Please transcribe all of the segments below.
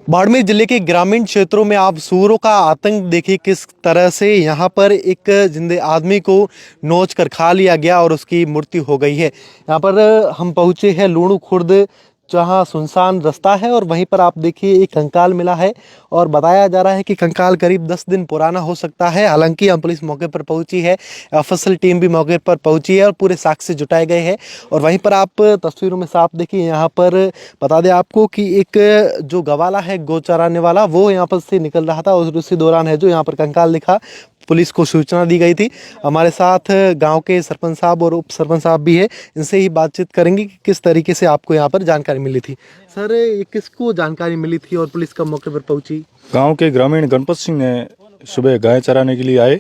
बाड़मेर जिले के ग्रामीण क्षेत्रों में आप सूअरों का आतंक देखिए किस तरह से यहाँ पर एक जिंदे आदमी को नोच कर खा लिया गया और उसकी मृत्यु हो गई है। यहाँ पर हम पहुँचे हैं लूणू खुर्द, जहाँ सुनसान रास्ता है और वहीं पर आप देखिए एक कंकाल मिला है और बताया जा रहा है कि कंकाल करीब 10 दिन पुराना हो सकता है। हालांकि हम पुलिस मौके पर पहुंची है, एफएसएल टीम भी मौके पर पहुंची है और पूरे साक्ष्य जुटाए गए हैं। और वहीं पर आप तस्वीरों में साफ देखिए, यहाँ पर बता दें आपको कि एक जो गवाला है गौ चराने वाला, वो यहाँ पर से निकल रहा था और उसी दौरान है जो यहाँ पर कंकाल दिखा, पुलिस को सूचना दी गई थी। हमारे साथ गांव के सरपंच साहब और उप सरपंच साहब भी है, इनसे ही बातचीत करेंगे कि किस तरीके से आपको यहाँ पर जानकारी मिली थी। सर, ये किसको जानकारी मिली थी और पुलिस कब मौके पर पहुंची? गांव के ग्रामीण गणपत सिंह ने सुबह गाय चराने के लिए आए।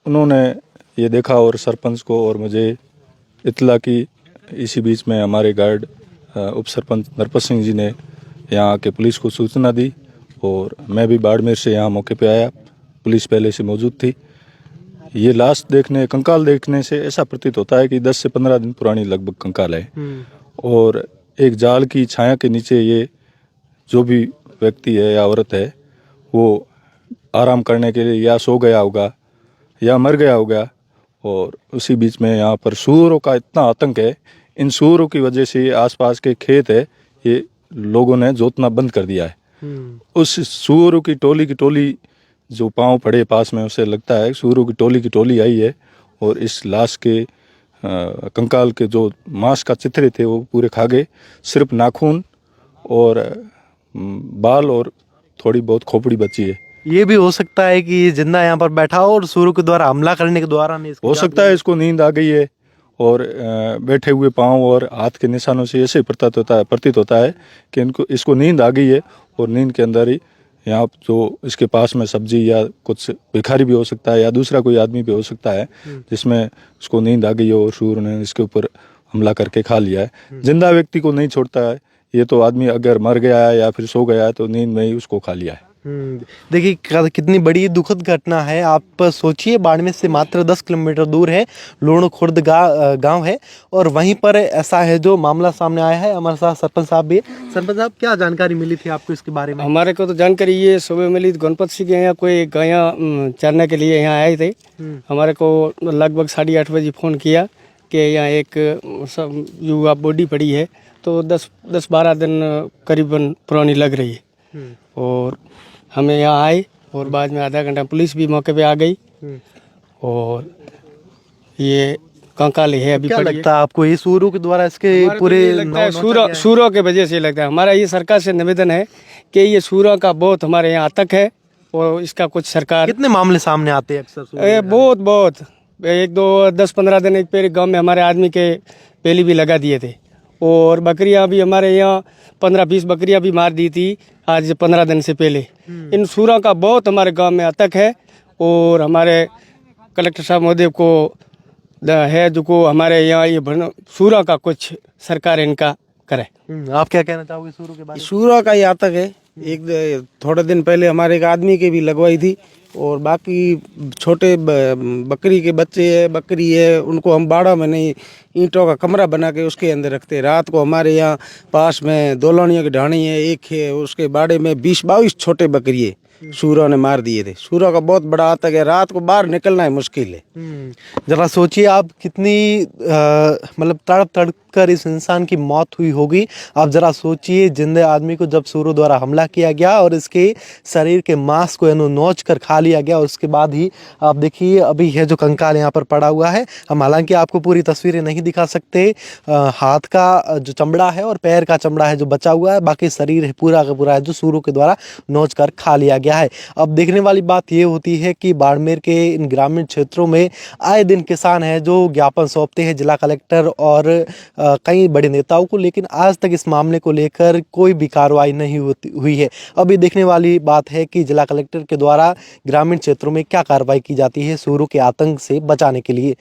उन्होंने ये देखा और सरपंच को और मुझे इत्तला की। इसी बीच में हमारे गार्ड उप सरपंच नरपत सिंह जी ने यहाँ आके पुलिस को सूचना दी और मैं भी बाड़मेर से यहाँ मौके पे आया। पुलिस पहले से मौजूद थी। ये लाश देखने, कंकाल देखने से ऐसा प्रतीत होता है कि 10 से 15 दिन पुरानी लगभग कंकाल है और एक जाल की छाया के नीचे ये जो भी व्यक्ति है या औरत है वो आराम करने के लिए या सो गया होगा या मर गया होगा। और उसी बीच में यहाँ पर सूअरों का इतना आतंक है, इन सूअरों की वजह से आसपास के खेत है ये लोगों ने जोतना बंद कर दिया है। उस सूअरों की टोली जो पांव पड़े पास में, उसे लगता है सूअरों की टोली आई है और इस लाश के कंकाल के जो मांस का चित्रे थे वो पूरे खा गए। सिर्फ नाखून और बाल और थोड़ी बहुत खोपड़ी बची है। ये भी हो सकता है कि ये जिंदा यहाँ पर बैठा हो और सूअरों के द्वारा हमला करने के दौरान हो सकता है इसको नींद आ गई है और बैठे हुए पांव और हाथ के निशानों से ऐसे प्रतीत होता है कि इसको नींद आ गई है और नींद के अंदर ही यहाँ जो इसके पास में सब्जी या कुछ भिखारी भी हो सकता है या दूसरा कोई आदमी भी हो सकता है जिसमें उसको नींद आ गई है और सूअर ने इसके ऊपर हमला करके खा लिया है। जिंदा व्यक्ति को नहीं छोड़ता है ये तो। आदमी अगर मर गया है या फिर सो गया है तो नींद में ही उसको खा लिया है। देखिए कितनी बड़ी दुखद घटना है। आप सोचिए, बाड़मेर से मात्र 10 किलोमीटर दूर है लूणू खुर्द गांव है और वहीं पर ऐसा है जो मामला सामने आया है। हमारे साथ सरपंच साहब भी है। सरपंच साहब, क्या जानकारी मिली थी आपको इसके बारे में? हमारे को तो जानकारी ये सुबह मिली थी, गणपत सिंह के यहाँ कोई गाया चरने के लिए यहाँ आए थे। हमारे को लगभग 8:30 बजे फ़ोन किया कि यहाँ एक सब युवा बॉडी पड़ी है, तो 10-12 दिन करीबन पुरानी लग रही है। और हमें यहाँ आए और बाद में आधा घंटा पुलिस भी मौके पे आ गई और ये कंकाल है अभी। क्या लगता है आपको, ये सूअरों के द्वारा इसके पूरे सूअरों के वजह से लगता है? हमारा ये सरकार से निवेदन है कि ये सूअरों का बहुत हमारे यहाँ आतंक है और इसका कुछ सरकार। कितने मामले सामने आते हैं अक्सर? बहुत 10-15 दिन एक पेड़ गाँव में हमारे आदमी के पहली भी लगा दिए थे और बकरियां भी हमारे यहाँ 15-20 बकरियां भी मार दी थी आज 15 दिन से पहले। इन सूअरों का बहुत हमारे गांव में आतंक है और हमारे कलेक्टर साहब महोदय को है जो को हमारे यहाँ ये सूअरों का कुछ सरकार इनका करे। आप क्या कहना चाहोगे सूअरों के बारे में? सूअरों का ही आतंक है। एक थोड़े दिन पहले हमारे एक आदमी के भी लगवाई थी और बाकी छोटे बकरी के बच्चे है, बकरी है, उनको हम बाड़ा में नहीं, ईंटों का कमरा बना के उसके अंदर रखते हैं। रात को हमारे यहाँ पास में दोलानियों की ढाणी है, एक है, उसके बाड़े में 20-22 छोटे बकरी है सूअरों ने मार दिए थे। सूअरों का बहुत बड़ा आतंक है, रात को बाहर निकलना है मुश्किल है। जरा सोचिए आप कितनी मतलब तड़प तड़प कर इस इंसान की मौत हुई होगी। आप जरा सोचिए, जिंदे आदमी को जब सूअरों द्वारा हमला किया गया और इसके शरीर के मांस को नोच कर खा लिया गया और उसके बाद ही आप देखिए अभी है जो कंकाल यहाँ पर पड़ा हुआ है। हम हालांकि आपको पूरी तस्वीरें नहीं दिखा सकते, हाथ का जो चमड़ा है और पैर का चमड़ा है जो बचा हुआ है, बाकी शरीर है पूरा का पूरा है जो सूअरों के द्वारा नोच कर खा लिया गया है। अब देखने वाली बात ये होती है कि बाड़मेर के इन ग्रामीण क्षेत्रों में आए दिन किसान हैं जो ज्ञापन सौंपते हैं जिला कलेक्टर और कई बड़े नेताओं को, लेकिन आज तक इस मामले को लेकर कोई भी कार्रवाई नहीं हुई है। अब ये देखने वाली बात है कि जिला कलेक्टर के द्वारा ग्रामीण क्षेत्रों में क्या कार्रवाई की जाती है सूअरों के आतंक से बचाने के लिए।